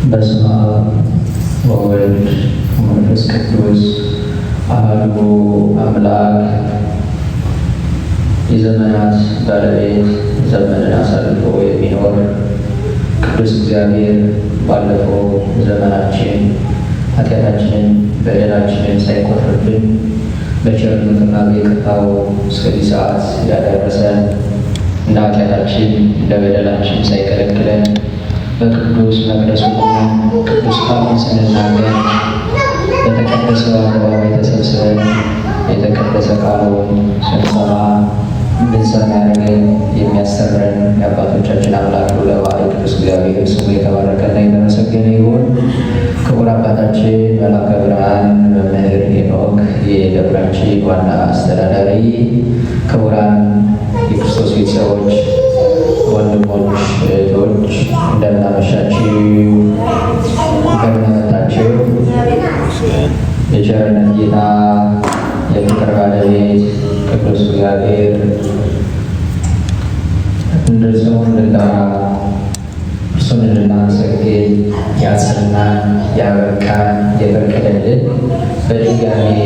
በስመ አብ ወወልድ ወመንፈስ ቅዱስ አሐዱ አምላክ። የዘመናት ባለቤት ዘመንን አሳልፎ የሚኖር ቅዱስ እግዚአብሔር ባለፈው ዘመናችን ኃጢአታችንን በደላችንን ሳይቆጥርብን በቸርነቱና በይቅርታው እስከዚህ ሰዓት ያደረሰን እንደ ኃጢአታችን እንደ በደላችን ሳይከለክለን በቅዱስ መቅደሱ ቆመን ቅዱስ ቃሉን ስንናገር በተቀደሰው አደባባይ ተሰብስበን የተቀደሰ ቃሉን ስንሰማ እንድንሰማ ያደረገን የሚያስተምረን የአባቶቻችን አምላክ ለባህሪ ቅዱስ እግዚአብሔር ስሙ የተባረከና የተመሰገነ ይሁን። ክቡር አባታችን መላከ ብርሃን መምህር ሄኖክ የደብራችን ዋና አስተዳዳሪ፣ ክቡራን የክርስቶስ ቤተሰቦች፣ ወንድሞች፣ እህቶች እንደምን አመሻችሁ፣ እንደምን መጣችሁ። የቸርነት ጌታ የፍቅር ባለቤት ቅዱስ እግዚአብሔር እንደ ስሙ እንድንጠራ እርሱን እንድናመሰግን ያጸናን ያበቃን የፈቀደልን በድጋሜ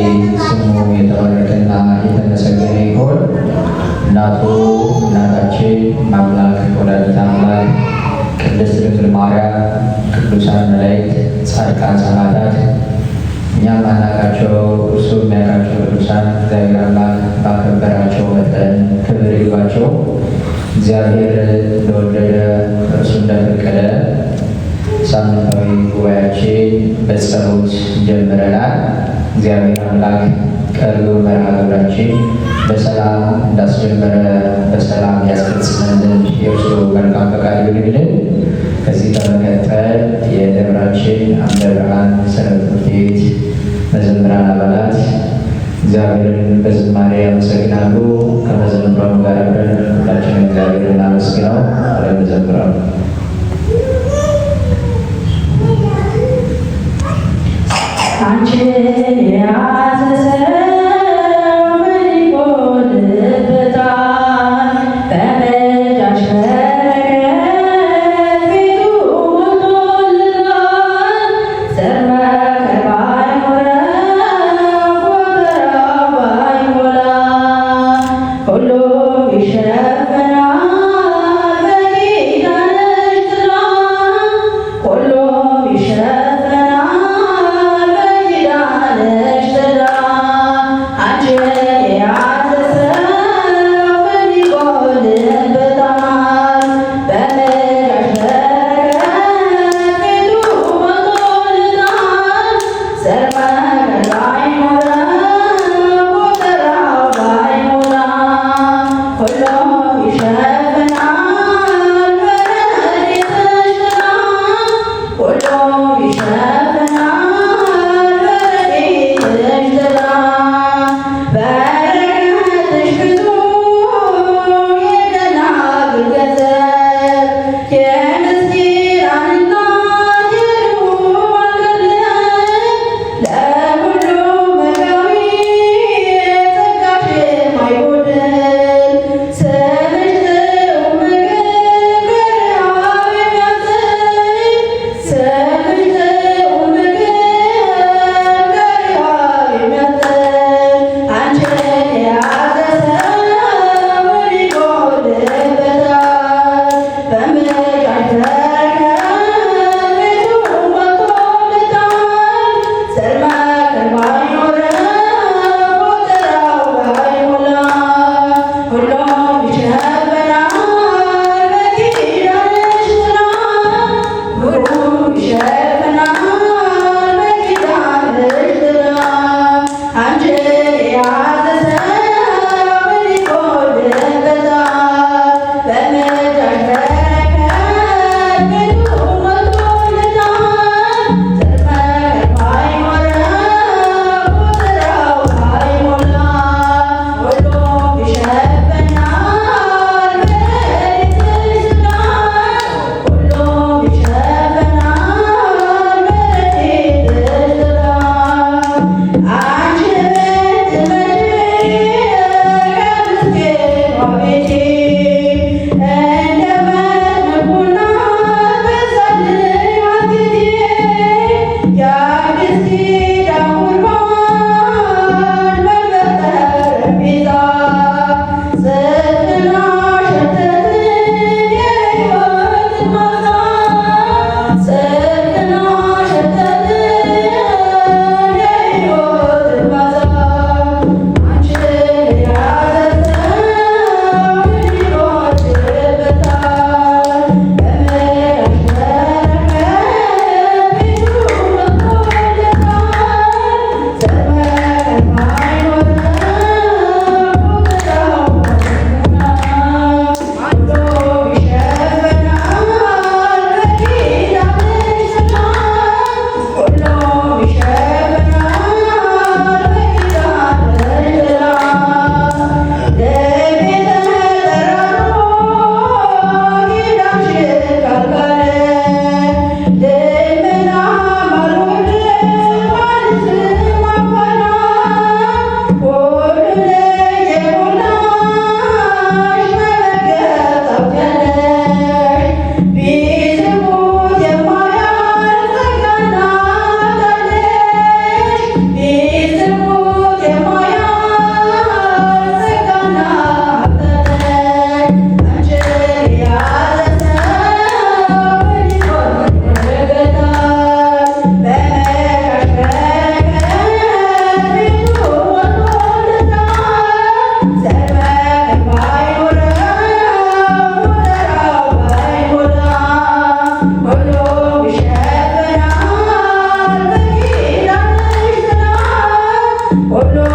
ስሙ የተባረከና የተመሰገነ ይሁን። እናቱ እናታችን አምላክ ወላዲተ አምላክ ቅድስት ድንግል ማርያም፣ ቅዱሳን መላእክት፣ ጻድቃን ሰማዕታት፣ እኛም ማናቃቸው እርሱ የሚያውቃቸው ቅዱሳን እግዚአብሔር አምላክ ባከበራቸው መጠን ክብር ይግባቸው። እግዚአብሔር እንደወደደ እርሱ እንደፈቀደ ሳምንታዊ ጉባኤያችን በጸሎት ጀምረናል። እግዚአብሔር አምላክ ቀሪው መርሃ ግብራችን በሰላም እንዳስጀመረ በሰላም ያስፈጽመን ዘንድ የእርሱ መልካም ፈቃድ ይሁንልን። ከዚህ በመቀጠል የደብራችን አምደ ብርሃን ሰንበት ትምህርት ቤት መዘምራን አባላት እግዚአብሔርን በዝማሬ ያመሰግናሉ። ከመዘምራኑ ጋር አብረን ሁላችንም እግዚአብሔርን እናመስግነው። አብረን እንዘምራለን። አንቺን የያዘ ሰው ምን ይጎልበታል? በምልጃሽ በረከት ቤቱ ሞልቶልናል። ዘር መከር ባይኖረው ጎተራው ባይሞላ ሁሉም ይሸፈናል በኪዳንሽ ጥላ። ሁሉም ይሸፈናል በኪዳንሽ ጥላ። Oh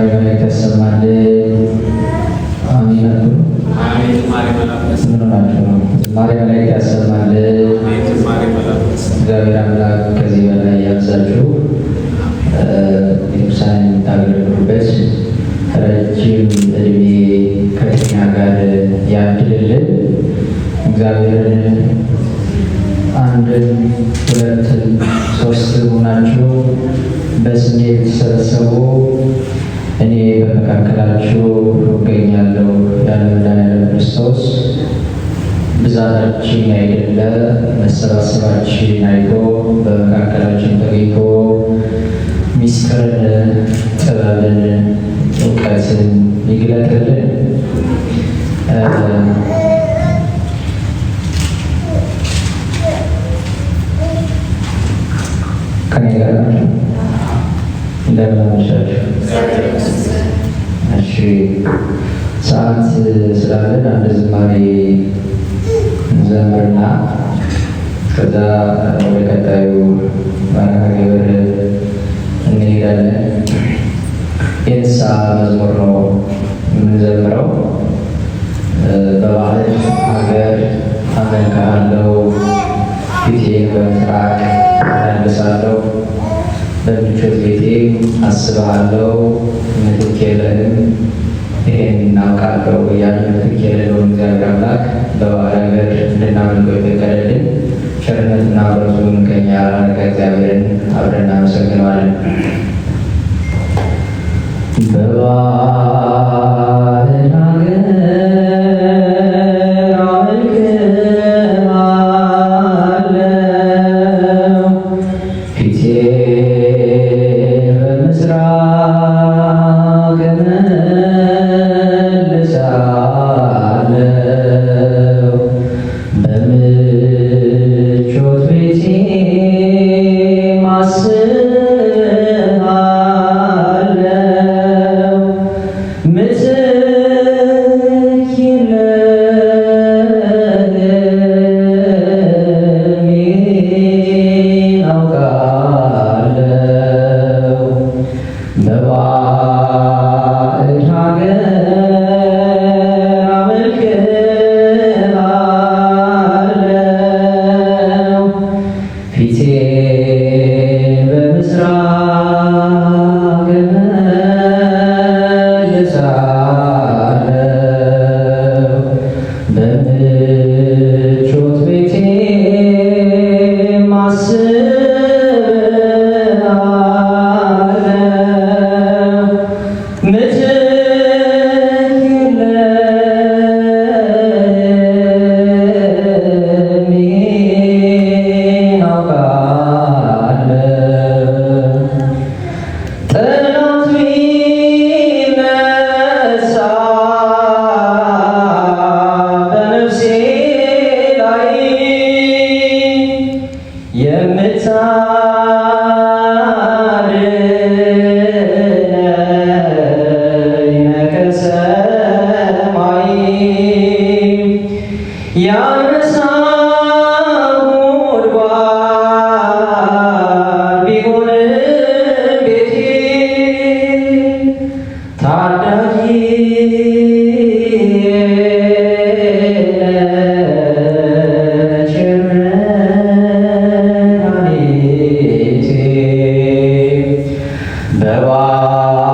ዝማሬ መላእክት ያሰማልን። አሜን አትሉ? ምን ሆናችሁ ነው? ዝማሬ መላእክት ያሰማልን። እግዚአብሔር አምላክ ከዚህ በላይ ያብዛችሁ። ቤተክርስቲያን የምታገለግሉበት ረጅም እድሜ ከኛ ጋር ያድልልን። እግዚአብሔርን አንድን ሁለትን ሶስት ሆናችሁ በስሜ የተሰበሰቡ እኔ በመካከላችሁ እገኛለሁ ያለ መድኃኒዓለም ክርስቶስ ብዛታችን አይደለ መሰባሰባችን አይቶ በመካከላችን ተገኝቶ ሚስጥርን፣ ጥበብን፣ እውቀትን ይግለጥልን። ከኔ ጋር ናቸው። እንደምን አመሻችሁ? እሺ፣ ሰዓት ስላለን አንድ ዝማሬ እንዘምርና ከዛ ወደ ቀጣዩ መርሃ ግብር እንሄዳለን። የንስሐ መዝሙር ነው የምንዘምረው። በባህል ሀገር አመልክሃለሁ፣ ፊቴን በምስራቅ እመልሳለሁ፣ በምቾት ቤቴ አስብሃለሁ፣ ምትክ የለህም ይሄን እናውቃለሁ እያለ ምትክ የሌለውን እግዚአብሔር አምላክ በባህል ሀገር እንድናመልከው የፈቀደልን ቸርነትና ምሕረቱን ከእኛ ያራቀ እግዚአብሔርን አብረን እናመሰግነዋለን። በባህል ሀገር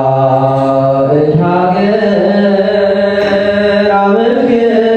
በባዕድ ሀገር አመልክሃለሁ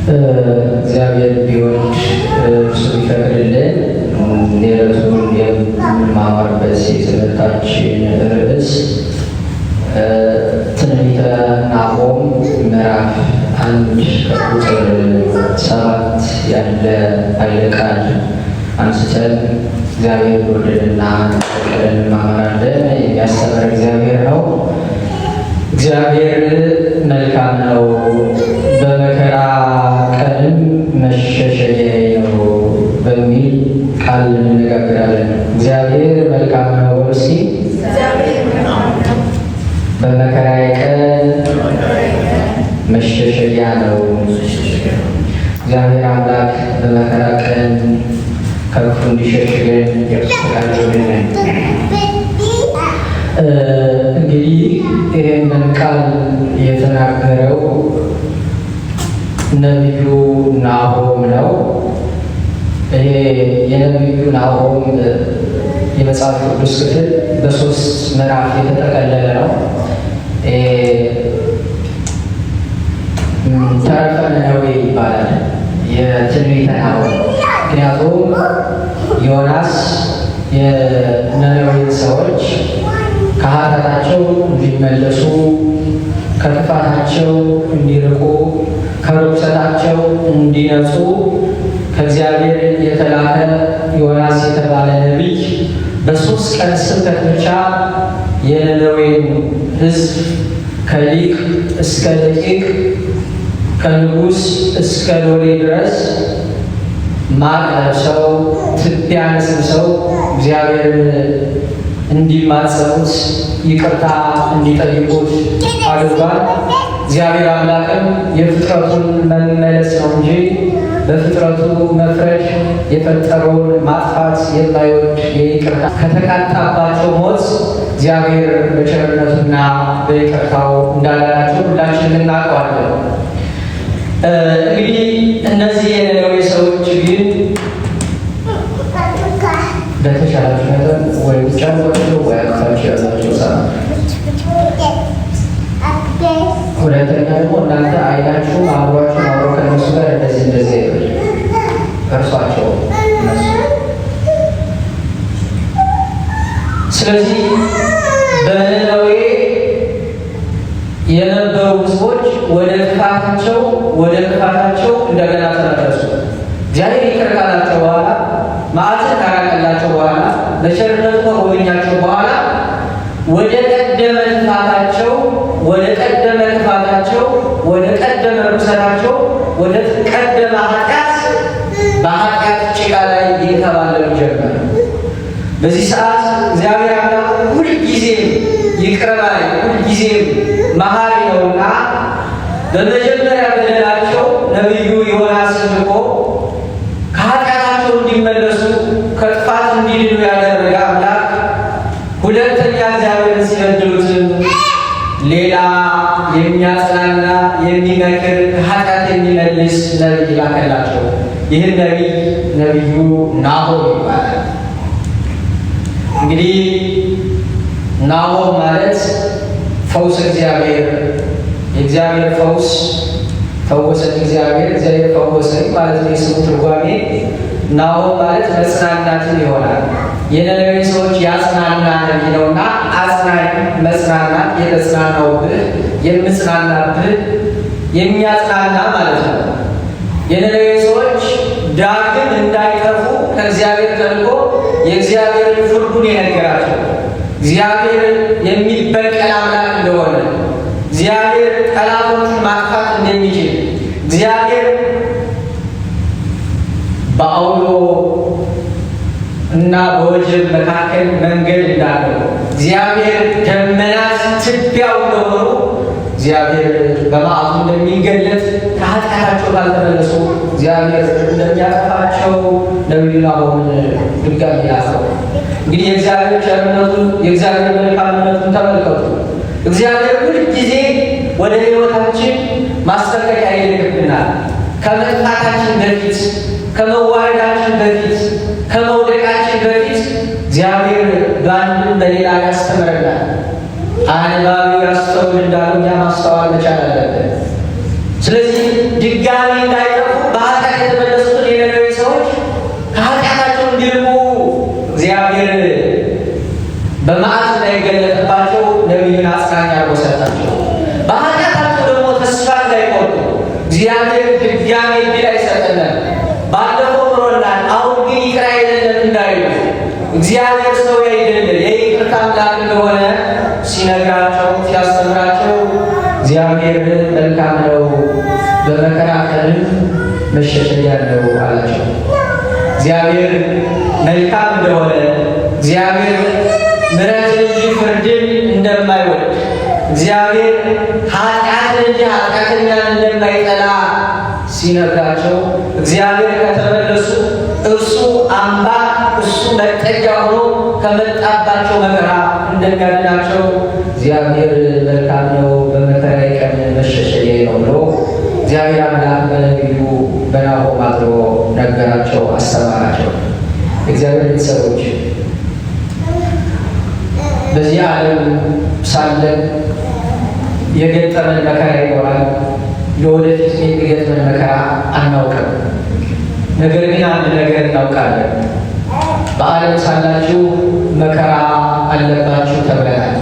እግዚአብሔር ቢወድ እሱ ቢፈቅድልን ሌሎቱን የምንማማርበት የትምህርታችን ርዕስ ትንቢተ ናሆም ምዕራፍ 1 ቁጥር 7 ያለ ኃይለ ቃል አንስተን እግዚአብሔር ወደደና ፈቀደን እንማማራለን። የሚያስተምር እግዚአብሔር ነው። እግዚአብሔር መልካም ነው፣ በመከራ ቀንም መሸሸጊያዬ ነው በሚል ቃል እንነጋገራለን። እግዚአብሔር መልካም ነው። እስኪ በመከራዬ ቀን መሸሸጊያ ነው። እግዚአብሔር አምላክ በመከራ ቀን ከክፉ እንዲሸሽገን ያስፈቃድልን። እንግዲህ ይህንን ቃል የተናገረው ነቢዩ ናሆም ነው። ይሄ የነቢዩ ናሆም የመጽሐፍ ቅዱስ ክፍል በ3 ምዕራፍ የተጠቀለለ ነው። ተረፈ ነነዌ ይባላል የትንቢተ ናሆም። ምክንያቱም ዮናስ የነነዌን ሰዎች ከኃጢአታቸው እንዲመለሱ፣ ከጥፋታቸው እንዲርቁ፣ ከርኩሰታቸው እንዲነጹ ከእግዚአብሔር የተላከ ዮናስ የተባለ ነቢይ በ3 ቀን ስብከት ብቻ የነነዌን ሕዝብ ከሊቅ እስከ ደቂቅ ከንጉሥ እስከ ሎሌ ድረስ ማቅ ለብሰው ትቢያ ነስንሰው እግዚአብሔርን እንዲማጸኑት ይቅርታ እንዲጠይቁት አድርጓል። እግዚአብሔር አምላክም የፍጥረቱን መመለስ ነው እንጂ በፍጥረቱ መፍረድ የፈጠረውን ማጥፋት የማይወድ የይቅርታ ከተቃጣባቸው ሞት እግዚአብሔር በቸርነቱና በይቅርታው እንዳዳናቸው ሁላችንም እናውቀዋለን። እንግዲህ እነዚህ የነነዌ ሰዎች ግን በተሻላችሁ መጠን ወይ ውጭ ያሏቸው ወይ አቅፋቸው ያላቸው ሰዓት፣ ሁለተኛ ደግሞ እናንተ አይናችሁ አእምሯችሁ አብሮ ከነሱ ጋር እንደዚህ እርሷቸው እነሱ። ስለዚህ በነነዌ የነበሩ ሕዝቦች ወደ ክፋታቸው እንደገና ተመለሱ። እግዚአብሔር ይቅር ካላቸው በኋላ መዓትን ካራቀላቸው በኋላ በቸርነቱ ከጎበኛቸው በኋላ ወደ ቀደመ ክፋታቸው፣ ወደ ቀደመ ርኩሰታቸው፣ ወደ ቀደመ ኃጢአት በኃጢአት ጭቃ ላይ ይንከባለሉ ጀመር። በዚህ ሰዓት እግዚአብሔር አምላክ ሁልጊዜም ይቅር ባይ ሁልጊዜም መሐሪ ነውና በመጀመሪያ በደላቸው ነቢዩ ዮናስን ልኮ ከኃጢአታቸው እንዲመለሱ ከጥፋት እንዲድኑ ያደረገ አምላክ ሁለተኛ እግዚአብሔርን ሲበድሉትም ሌላ የሚያጽናና የሚመክር ከኃጢአት የሚመልስ ነቢይ ላከላቸው። ይህን ነቢዩ ናሆም ይባላል። እንግዲህ ናሆም ማለት ፈውስ እግዚአብሔር፣ የእግዚአብሔር ፈውስ ፈወሰን እግዚአብሔር ፈወሰን ማለት ነው የስሙ ትርጓሜ። ናሆም ማለት መጽናናትን ይሆናል። የነነዌ ሰዎች ያጽናናን የሚለውና አጽናኝ መጽናናት፣ የተጽናናውብህ የምጽናናብህ የሚያጽናና ማለት ነው። የነነዌ ሰዎች ዳግም እንዳይጠፉ ከእግዚአብሔር ተልኮ የእግዚአብሔርን ፍርዱን የነገራቸው፣ እግዚአብሔር የሚበቀል አምላክ እንደሆነ፣ እግዚአብሔር ጠላቶቹን ማጥፋት እንደሚችል፣ እግዚአብሔር በአውሎ እና በወጀብ መካከል መንገድ እንዳለው፣ እግዚአብሔር ደመናት ትቢያው እንደሆኑ፣ እግዚአብሔር በመዓቱ እንደሚገለጥ፣ ከኃጢአታቸው ካልተመለሱ እግዚአብሔር እንደሚያጠፋቸው ነቢዩ ናሆምን ድጋሚ ላከው። እንግዲህ የእግዚአብሔር ቸርነቱን የእግዚአብሔር መልካምነቱን ተመልከቱ። እግዚአብሔር ሁል ጊዜ ወደ ሕይወታችን ማስጠንቀቂያ ይልክብናል። ከመጥፋታችን በፊት፣ ከመዋረዳችን በፊት፣ ከመውደቃችን በፊት እግዚአብሔር በአንድም በሌላ ያስተምረናል። አንባቢው ያስተውል እንዳሉ እኛ ማስተዋል መቻል አለብን። ስለዚህ ድጋሚ እንዳይጠፉ በኃጢአት የተመለሱትን የነነዌ ሰዎች ከኃጢአታቸው እንዲርቁ እግዚአብሔር በመዓት እንዳይገለጥባቸው ነቢዩን አጽናኝ አድርጎ ሰጣቸው። በኃጢአታቸው ደግሞ ተስፋ እንዳይቆርጡ እግዚአብሔር ድጋሚ ዕድል አይሰጠንም። ባለፈው ምሮናል፣ አሁን ግን ይቅር አይደለም እንዳይሉ እግዚአብሔር ሰው አይደለ የይቅርታ አምላክ እንደሆነ ሲነግራቸው ሲያስተምራቸው እግዚአብሔር መልካም ነው፣ በመከራ ቀንም መሸሸጊያ ነው አላቸው። እግዚአብሔር መልካም እንደሆነ፣ እግዚአብሔር ምሕረትን እንጂ ፍርድን እንደማይወድ፣ እግዚአብሔር ኃጢአትን እንጂ ኃጢአተኛን እንደማይጠላ ሲነግራቸው እግዚአብሔር ከተመለሱ እርሱ አምባ እሱ መጠጊያ ሆኖ ከመጣባቸው መከራ እንደሚያድናቸው እግዚአብሔር መልካም ነው፣ በመከራ ቀን መሸሸጊያ ነው ብሎ እግዚአብሔር አምላክ በነቢዩ በናሆም አድሮ ነገራቸው፣ አስተማራቸው። እግዚአብሔር ቤተሰቦች በዚህ ዓለም ሳለን የገጠመን መከራ ይኖራል። ለወደፊት የሚገጥመን መከራ አናውቅም። ነገር ግን አንድ ነገር እናውቃለን። በዓለም ሳላችሁ መከራ አለባችሁ ተብለናል።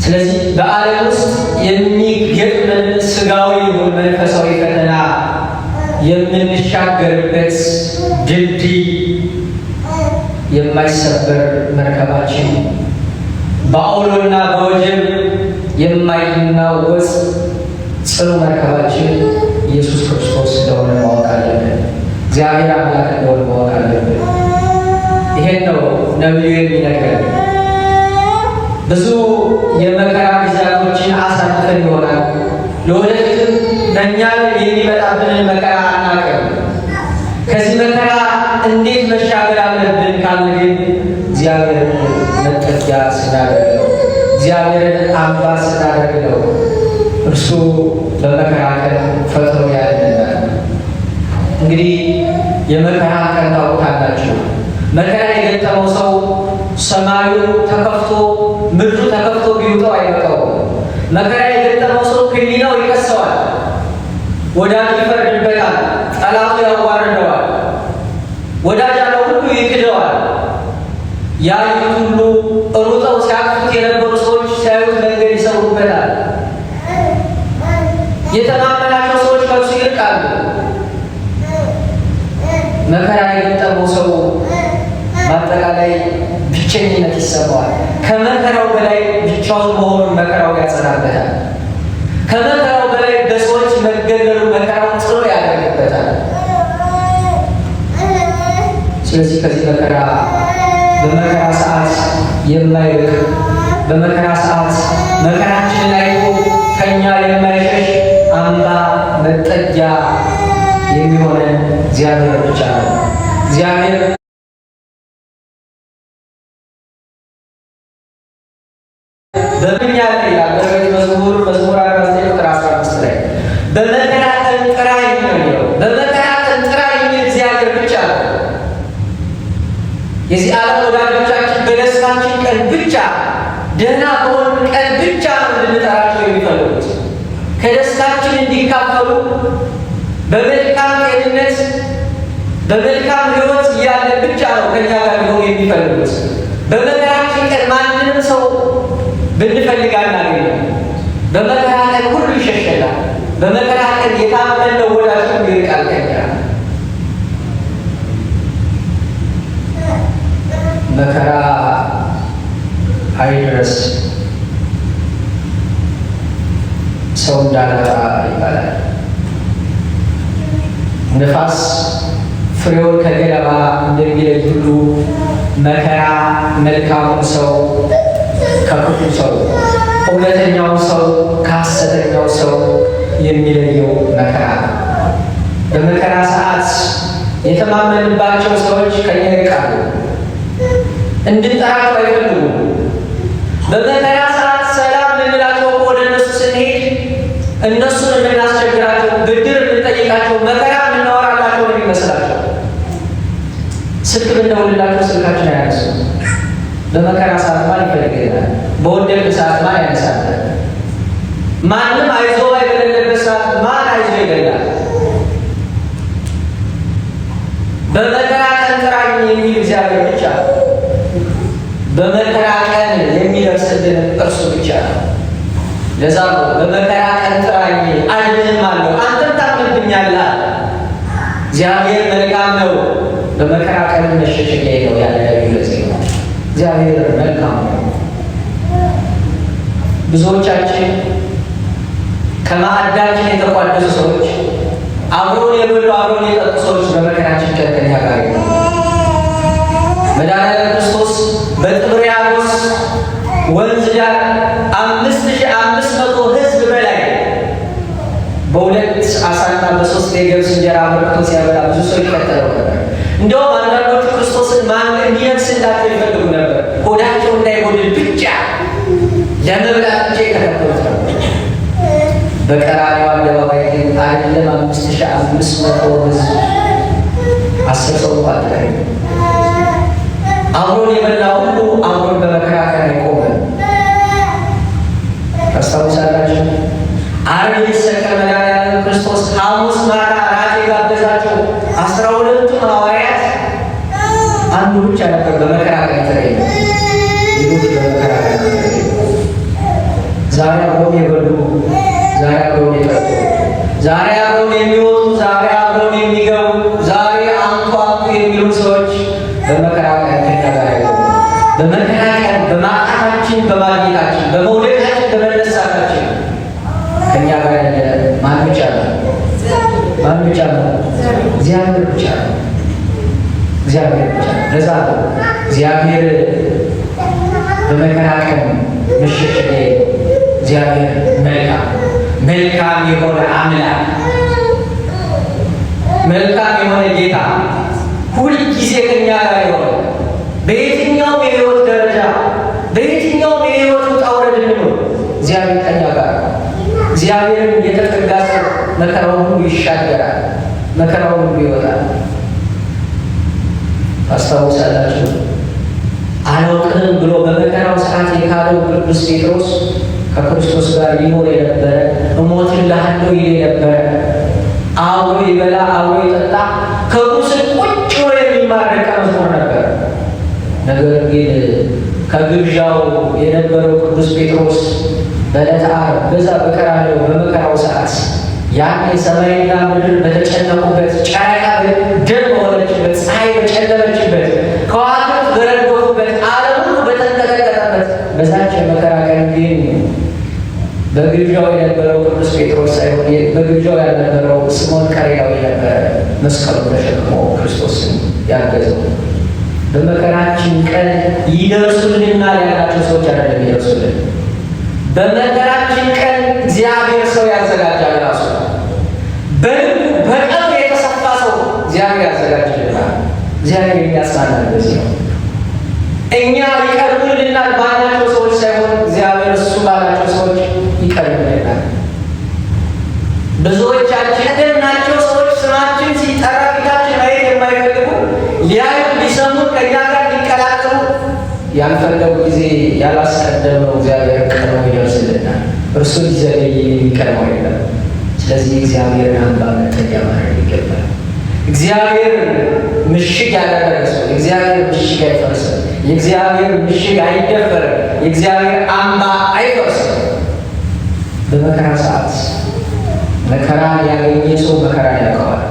ስለዚህ በዓለም ውስጥ የሚገጥመን ስጋዊ ይሁን መንፈሳዊ ፈተና የምንሻገርበት ድልድይ የማይሰበር መርከባችን፣ በአውሎና በወጀብ የማይናወጽ ጽኑ መርከባችን ኢየሱስ ክርስቶስ እንደሆነ ማወቅ አለብን። እግዚአብሔር አምላክ እንደሆነ ማወቅ አለብን። ይሄን ነው ነቢዩ የሚነግረን። ብዙ የመከራ ጊዜያቶችን አሳልፈን ይሆናል። ለወደፊትም በእኛ የሚመጣብንን መከራ አናውቅም። ከዚህ መከራ እንዴት መሻገር አለብን ካልን ግን እግዚአብሔርን መጠጊያ ስናደርግ ነው፣ እግዚአብሔርን አምባ ስናደርግ ነው። እርሱ በመከራ ቀን ፈጥኖ ያድነናል። እንግዲህ የመከራ ቀን ታውቃላችሁ። መከራ የገጠመው ሰው ሰማዩ ተከፍቶ ምድሩ ተከፍቶ ቢውጠው አይበቃውም። መከራ የገጠመው ሰው ሕሊናው ይከሰዋል፣ ወዳጅ ይፈርድበታል፣ ጠላቱ ያዋርደዋል፣ ወዳጅ ያለው ሁሉ ይክደዋል። ያዩት ሁሉ ሩጠው ሲያቅፉት የነበሩ ሰዎች ሲያዩት መንገድ ይሰሩበታል። የተማመናቸው ሰዎች ከእሱ ይርቃሉ። መከራ የገጠመው ሰው በአጠቃላይ ብቸኝነት ይሰማዋል። ከመከራው በላይ ብቻውን መሆኑን መከራው ያጸናበታል። ከመከራው በላይ በሰዎች መገደሉ መከራውን ጥሎ ያደርግበታል። ስለዚህ ከዚህ መከራ በመከራ ሰዓት የማይርቅ በመከራ ሰዓት መከራችንን አይቶ ከኛ የማይሸሽ አምባ መጠጊያ የሚሆነን እግዚአብሔር ብቻ ነው። እግዚአብሔር በምኛ ላይ ያለው መዝሙር 49 ቁጥር 15 ላይ በመከራ ቀን ጥራኝ ነው የሚለው። በመከራ ቀን ጥራኝ እግዚአብሔር ብቻ ነው። የዚህ ዓለም ወዳጆቻችን በደስታችን ቀን ብቻ ደህና በሆን ቀን ብቻ ነው እንድንጠራቸው የሚፈልጉት። ከደስታችን እንዲካፈሉ በመልካም ጤንነት በመልካም ሕይወት እያለ ብቻ ነው ከኛ ጋር ሊሆኑ የሚፈልጉት። በመከራችን ቀን ማንንም ሰው ብንፈልግ አናገኝም። በመከራ ቀን ሁሉ ይሸሸናል። በመከራ ቀን የታመነው ወዳጅ ሁሉ ይርቃል ከኛ። መከራ አይድረስ ሰው እንዳላጣ ይባላል። ነፋስ ፍሬውን ከገለባ እንደሚለይ ሁሉ መከራ መልካሙን ሰው ከክፉ ሰው፣ እውነተኛውን ሰው ከሐሰተኛው ሰው የሚለየው መከራ ነው። በመከራ ሰዓት የተማመንባቸው ሰዎች ከኛ ይርቃሉ፣ እንድንጠራቸው አይፈልጉም። በመከራ ሰዓት ሰላም ልንላቸው ወደ እነሱ ስንሄድ እነሱን የምናስቸግራቸው፣ ብድር የምንጠይቃቸው፣ መከራ የምናወራላቸው ነው የሚመስላቸው። ስልክ ብንደውልላቸው ስልካችን አያነሱም። በመከራ ሰዓት ማን ይፈልገናል? በወደቅን ሰዓት ማን ያነሳናል? ማንም አይዞ በሌለበት ሰዓት ማን አይዞ ይገኛል? በመከራ ቀን ጥራኝ የሚል እግዚአብሔር ብቻ ነው። በመከራ ቀን የሚደርስልን እርሱ ብቻ ነው። ለዛ ነው በመከራ ቀን ጥራኝ አድንህም አለው፣ አንተም ታምንብኛለህ። እግዚአብሔር መልካም ነው፣ በመከራ ቀን መሸሸጊያዬ ነው ያለ ነቢዩ። ለዚህ ነው እግዚአብሔር መልካም ነው። ብዙዎቻችን ከማዕዳችን የተቋደሱ ሰዎች፣ አብሮን የበሉ አብሮን የጠጡ ሰዎች በመከራችን ቀን ከኛ ጋር ነው። መድኃኒዓለም ክርስቶስ በጥብርያዶስ ወንዝ ዳር 5500 ሕዝብ በላይ በሁለት ዓሣና በ3 የገብስ እንጀራ አበርክቶ ሲያበላ ብዙ ሰው ይከተለው ነበር። እንደውም አንዳንዶቹ ክርስቶስን እንዲነግስላቸው ይፈልጉ ነበር። ሆዳቸው እንዳይጎድል ብቻ ለመብላት ብቻ የተከተሉት ነበር። በቀራንዮ አደባባይ ግን አይደለም 5500 ሕዝብ 10 ሰው እንኳን ተገኘ። አብሮን የበላ ሁሉ አብሮን በመከራ ቀን አይቆምም። ታስታውሳላችሁ? ዓርብ ሊሰቀል መድኃኒዓለም ክርስቶስ ሐሙስ ማታ ራት የጋበዛቸው 12ቱን ሐዋርያት አንዱ ብቻ ነበር በመከራ ቀን የተገኘ። ሌሎች በመከራ ቀን ተገኘ። ዛሬ አብረውን የበሉ፣ ዛሬ አብረውን የጠጡ፣ ዛሬ አብረውን የሚወጡ፣ ዛሬ አብረውን የሚገቡ፣ ዛሬ አንቱ የሚሉ ሰዎች በመከራ ቀን ከኛ ጋር አይሆኑም። በመከራ ቀን በማጣታችን፣ በማግኘታችን፣ በመውደቃችን፣ በመነሳታችን ከኛ ጋር ያለ ማን ብቻ ነው? ማን ብቻ ነው? እግዚአብሔር ብቻ ነው። እግዚአብሔር ብቻ ነው። ለዛ ነው እግዚአብሔር በመከራ ቀን መሸሸጊያዬ፣ እግዚአብሔር መልካም የሆነ አምላክ፣ መልካም የሆነ ጌታ ሁል ጊዜ ከኛ ጋር የሆነ በየትኛውም የሕይወት ደረጃ በየትኛውም የሕይወት ውጣ ውረድ እንኖር እግዚአብሔር ከኛ ጋር። እግዚአብሔርን የተጠጋ መከራውን ሁሉ ይሻገራል፣ መከራውን ሁሉ ይወጣል። ታስታውሳላችሁ? አላውቅህም ብሎ በመከራው ሰዓት የካደው ቅዱስ ጴጥሮስ ከክርስቶስ ጋር ይኖር የነበረ እሞትልሃለሁ ይል የነበረ አብሮ ይበላ አብሮ ይጠጣ ከቁስል ቁጭ ብሎ የሚማር ደቀ መዝሙር ነበር። ነገር ግን ከግብዣው የነበረው ቅዱስ ጴጥሮስ በዕለተ ዓርብ በዛ በቀራንዮ በመከራው ሰዓት ያን ሰማይና ምድር በተጨነቁበት፣ ጨረቃ ደም በሆነችበት፣ ፀሐይ በጨለመችበት፣ ከዋክብት በረገፉበት፣ ዓለም ሁሉ በተንቀጠቀጠበት በዛች የመከራ ቀን ግን በግብዣው የነበረው ቅዱስ ጴጥሮስ ሳይሆን በግብዣው ያልነበረው ስምዖን ቀሬናዊ ነበረ መስቀሉን ተሸክሞ ክርስቶስን ያገዘው። በመከራችን ቀን ይደርሱልናል ያላቸው ሰዎች አይደለም ይደርሱልን። በመከራችን ቀን እግዚአብሔር ሰው ያዘጋጃል። ራሱ በልቡ በቀኑ የተሰፋ ሰው እግዚአብሔር ያዘጋጅልናል። እግዚአብሔር የሚያጽናናን በዚህ ነው። እኛ ይቀርቡልናል ባላቸው ሰዎች ሳይሆን እግዚአብሔር እሱ ባላቸው ሰዎች ይቀርቡልናል። ብዙዎቻችን ያደናቸው ሰዎች ስማችን ሲጠራ ፊታችን ማየት የማይፈልጉ ሊያዩ ሊሰሙን ከእኛ ጋር ሊቀላቀሉ ያልፈለጉ ጊዜ ያላስቀደመው እግዚአብሔር ቀድሞ ይደርስልናል። እርሱ ሊዘገይ የሚቀድመው የለም። ስለዚህ እግዚአብሔርን አምባ መጠጊያ ማድረግ ይገባል። እግዚአብሔር ምሽግ ያደረገ ሰው የእግዚአብሔር ምሽግ አይፈርስም። የእግዚአብሔር ምሽግ አይደፈርም። የእግዚአብሔር አምባ አይፈርስም። በመከራ ሰዓት መከራ ያገኘ ሰው መከራን ያውቀዋል።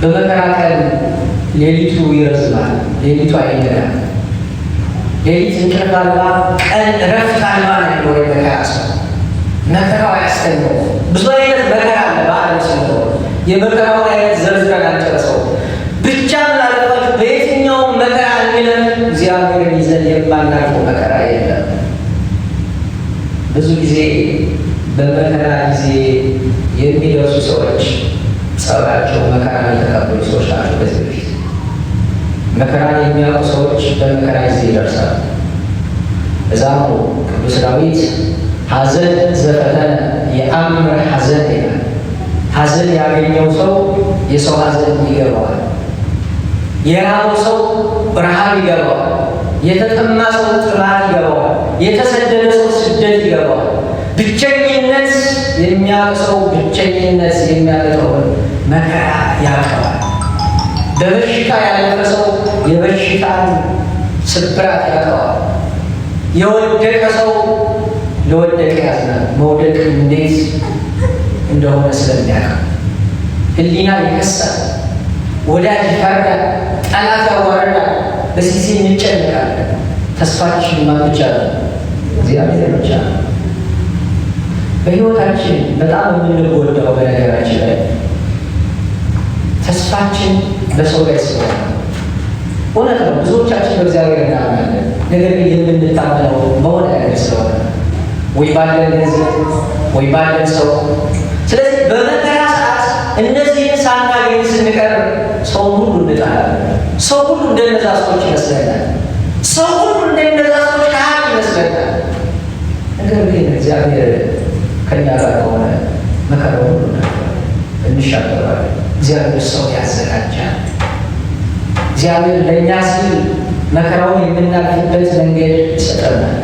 በመከራ ቀን ሌሊቱ ይረዝማል፣ ሌሊቱ አይነጋም። ሌሊት እንቅልፍ አልባ፣ ቀን እረፍት አልባ ነው የመከራ ሰው። መከራው አያስተኛው። ብዙ አይነት መከራ አለ በዓለም ሲኖር የመከራውን አይነት ዘርዝረን አንጨርሰው። ብቻ ምናልባችሁ በየትኛውም መከራ እንለን እግዚአብሔርን ይዘን የማናልፈው መከራ የለም። ብዙ ጊዜ በመከራ ጊዜ የሚደርሱ ሰዎች ጸባቸው መከራ የተቀበሉ ሰዎች ናቸው። በዚህ በፊት መከራን የሚያውቁ ሰዎች በመከራ ጊዜ ይደርሳሉ። እዛ ነው ቅዱስ ዳዊት ሐዘን ዘፈተነ የአምር ሐዘን ይላል። ሐዘን ያገኘው ሰው የሰው ሐዘን ይገባዋል። የራበው ሰው ረሃብ ይገባዋል። የተጠማ ሰው ጥማት ይገባዋል። የተሰደደ ሰው ስደት ይገባዋል። ብቸኝነት የሚያውቀው ብቸኝነት የሚያውቀውን መከራ ያውቀዋል። በበሽታ ያለፈ ሰው የበሽታን ስብራት ያውቀዋል። የወደቀ ሰው ለወደቀ ያዝናል። መውደቅ እንዴት እንደሆነ ስለሚያውቅ ሕሊና ይከሳል፣ ወዳጅ ይፈርዳል፣ ጠላት ያዋርዳል። በዚህ ጊዜ እንጨነቃለን። ተስፋችን ማን ብቻ ነው? እግዚአብሔር ብቻ ነው። በሕይወታችን በጣም የምንጎዳው በነገራችን ላይ ተስፋችን በሰው ላይ ስለሆነ እውነት ነው። ብዙዎቻችን በእግዚአብሔር እናምናለን። ነገር ግን የምንታመነው በሆነ ነገር ስለሆነ ወይ ባለን ገንዘብ ወይ ባለን ሰው። ስለዚህ በመከራ ሰዓት እነዚህን ሳናገኝ ስንቀር ሰውን ሁሉ እንጣላለን። ሰው ሁሉ እንደነዛ ሰዎች ይመስለናል። ሰው ሁሉ እንደነዛ ሰዎች ካህን ይመስለናል። ነገር ግን እግዚአብሔር ከኛ ጋር ከሆነ መከራው ሁሉ እንሻገራለን። እግዚአብሔር ሰው ያዘጋጃል። እግዚአብሔር ለእኛ ሲል መከራውን የምናልፍበት መንገድ ይሰጠናል።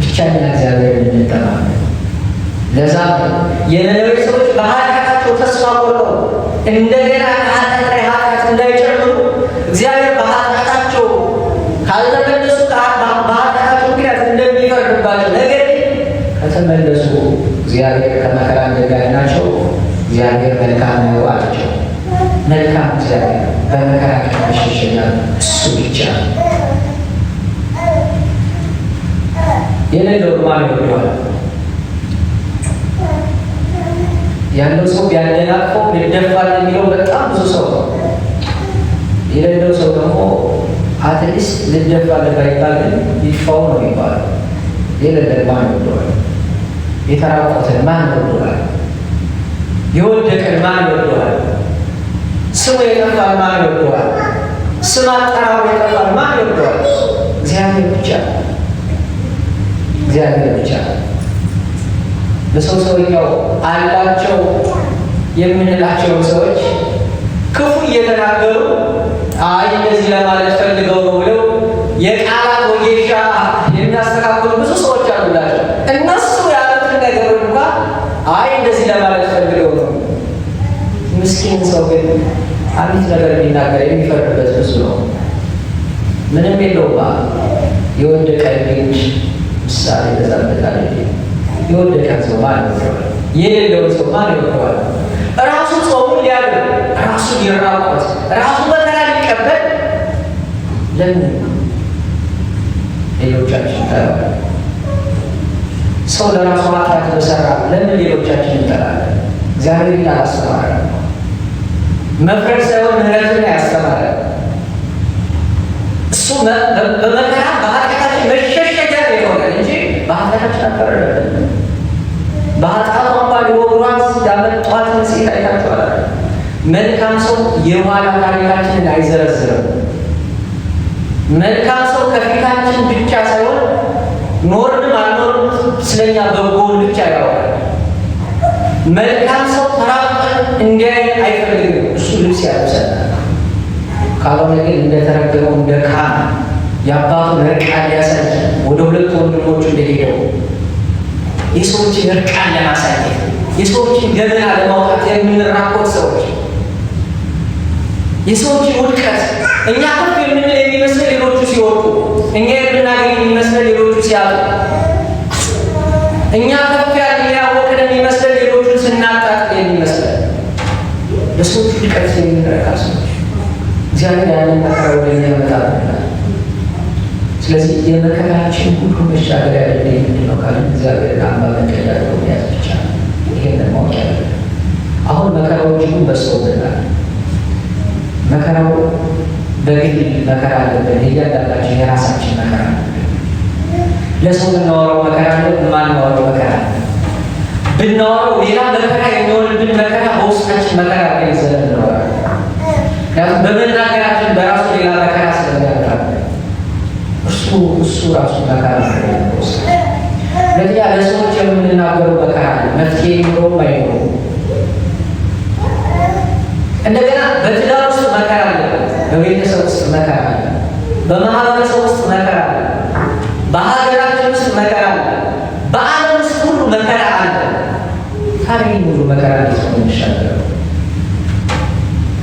ብቻኛ እግዚአብሔር እንጠማለን። ለዛ የነነዌ ሰዎች በኃጢአታቸው ተስፋ ቆርጠው እንደገና ከኃጢአት ላይ ኃጢአት እንዳይጨምሩ እግዚአብሔር በኃጢአታቸው ካልተመለሱ በኃጢአታቸው ምክንያት እንደሚፈርድባቸው፣ ነገር ግን ከተመለሱ እግዚአብሔር ከመከራ እንደሚያድናቸው እግዚአብሔር መልካም ነው አላቸው። መልካም እግዚአብሔር በመከራ መሸሸጊያ እሱ ብቻ። የሌለው ማን ይወደዋል? ያለው ሰው ቢያደናቅፈው ሊደፋል የሚለው በጣም ብዙ ሰው ነው። የሌለው ሰው ደግሞ አትሊስት ልደፋል ባይባል ግን ይድፋው ነው ይባላል። የሌለ ማን ይወደዋል? የተራቆትን ማን ይወደዋል? የወደቀን ማን ይወደዋል? ስሙ የጠፋል ማን ይወደዋል? ስም አጠራሩ የጠፋል ማን ይወደዋል? እግዚአብሔር ብቻ፣ እግዚአብሔር ብቻ። በሰውኛው አላቸው የምንላቸው ሰዎች ክፉ እየተናገሩ አይ እንደዚህ ለማለት ፈልገው ነው ብለው የቃላት ወጌሻ የሚያስተካክሉ ብዙ ሰዎች አሉላቸው። እነሱ ያሉትን ነገር እንኳን አይ እንደዚህ ለማለት ፈልገው ነው። ምስኪን ሰው ግን አንዲት ነገር ቢናገር የሚፈርድበት ብዙ ነው። ምንም የለውም። የወደቀ ልጅ ምሳሌ ተጠብቃል። የወደቀ ሰው ማን ይወደዋል? የሌለውን ሰው ማን ይወደዋል? ራሱ ጾሙን ሊያደርግ ራሱ ሊራቆት ራሱ መከራ ሊቀበል ለምን ሌሎቻችን እንጠራለን? ሰው ለራሱ ኃጢአት በሰራ ለምን ሌሎቻችን እንጠራለን? እግዚአብሔር አላስተማረም። መፍረድ ሳይሆን ምህረትን ያስተማረን እሱ በመከራ በኃጢአታችን መሸሸጊያ የሆነ እንጂ በኃጢአታችን አልፈረደብንም። በኃጢአቷ እንኳን ሊወግሯት ያመጧትን ሴት አይታችኋል። መልካም ሰው የኋላ ታሪካችንን አይዘረዝርም። መልካም ሰው ከፊታችን ብቻ ሳይሆን ኖርንም አልኖርንም ስለኛ በጎውን ብቻ ያወራል። መልካም ሰው ተራቅቀን እንዲያይ አይፈልግም። እሱ ልብስ ያለብሰናል። ካልሆነ ግን እንደተረገመው እንደ ካህን የአባቱን እርቃን ሊያሳይ ወደ ሁለት ወንድሞቹ እንደሄደው የሰዎችን እርቃን ለማሳየት የሰዎችን ገበና ለማውጣት የምንራኮት ሰዎች የሰዎችን ውድቀት እኛ ከፍ የምንል የሚመስል ሌሎቹ ሲወጡ፣ እኛ የምናገኝ የሚመስል ሌሎቹ ሲያጡ፣ እኛ ከፍ ያለ ያወቅን የሚመስል ሌሎቹን ስናጣጥ የሚመስል ለሰዎች ውድቀት የምንረካ ሰዎች እግዚአብሔር ያንን መከራ ወደ እኛ ያመጣልናል። ስለዚህ የመከራችን ሁሉ መሻገሪያ ያለ ምንድነው ካለ እግዚአብሔርን አምባ መንገድ ያለው ያዝ ብቻ ነው። ይሄንን ማወቅ ያለብን። አሁን መከራዎች ሁሉ በዝተውብናል። መከራው በግል መከራ አለብን። እያንዳንዳችን የራሳችን መከራ አለብን። ለሰው ብናወራው መከራ አለ፣ የማናወራው መከራ አለ። ብናወራው ሌላ መከራ የሚሆንብን መከራ በውስጣችን መከራ ይዘን እንኖራለን። ምክንያቱም በመናገራችን በራሱ ሌላ መከራ ስለሚያመጣ እሱ ራሱ መከራ ነው። ለዚያ ለሰዎች የምንናገረው መከራ አለ፣ መፍትሄ ይኖረውም አይኖረውም። እንደገና በትዳር ውስጥ መከራ አለ፣ በቤተሰብ ውስጥ መከራ አለ፣ በማህበረሰብ ውስጥ መከራ አለ፣ በሀገራችን ውስጥ መከራ አለ፣ በዓለም ውስጥ ሁሉ መከራ አለ። ታዲያ ሁሉ መከራ እንዴት ነው የሚሻገረው?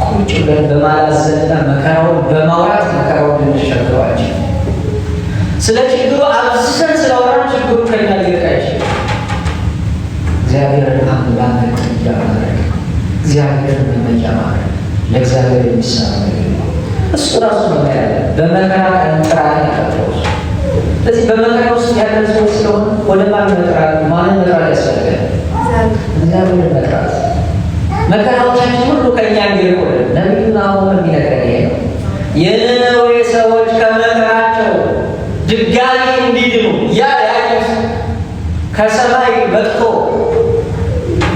ቁጭ ብለን በማላዘንና መከራውን በማውራት መከራውን ልንሻገረዋችን። ስለ ችግሩ አብዝተን ስለወራን ችግሩ ከኛ ሊርቅ አይችልም። እግዚአብሔርን አምላክ እያማረግ እግዚአብሔርን መመኪያ ማድረግ ለእግዚአብሔር የሚሰራ ነገር ነው። እሱ ራሱ ነው ያለ በመከራ ቀን ጥራን ያቀረው። ስለዚህ በመከራ ውስጥ ያለ ሰው ስለሆነ ወደ ማን መጥራት ማንን መጥራት ያስፈልጋል? እግዚአብሔርን መጥራት። መከራዎቻችን ሁሉ ከእኛ እንዲርቁልን ነቢዩን አሁን የሚነግረን ይሄ ነው። የነነዌ ሰዎች ከመከራቸው ድጋሚ እንዲድኑ ያ ያዩት ከሰማይ መጥቶ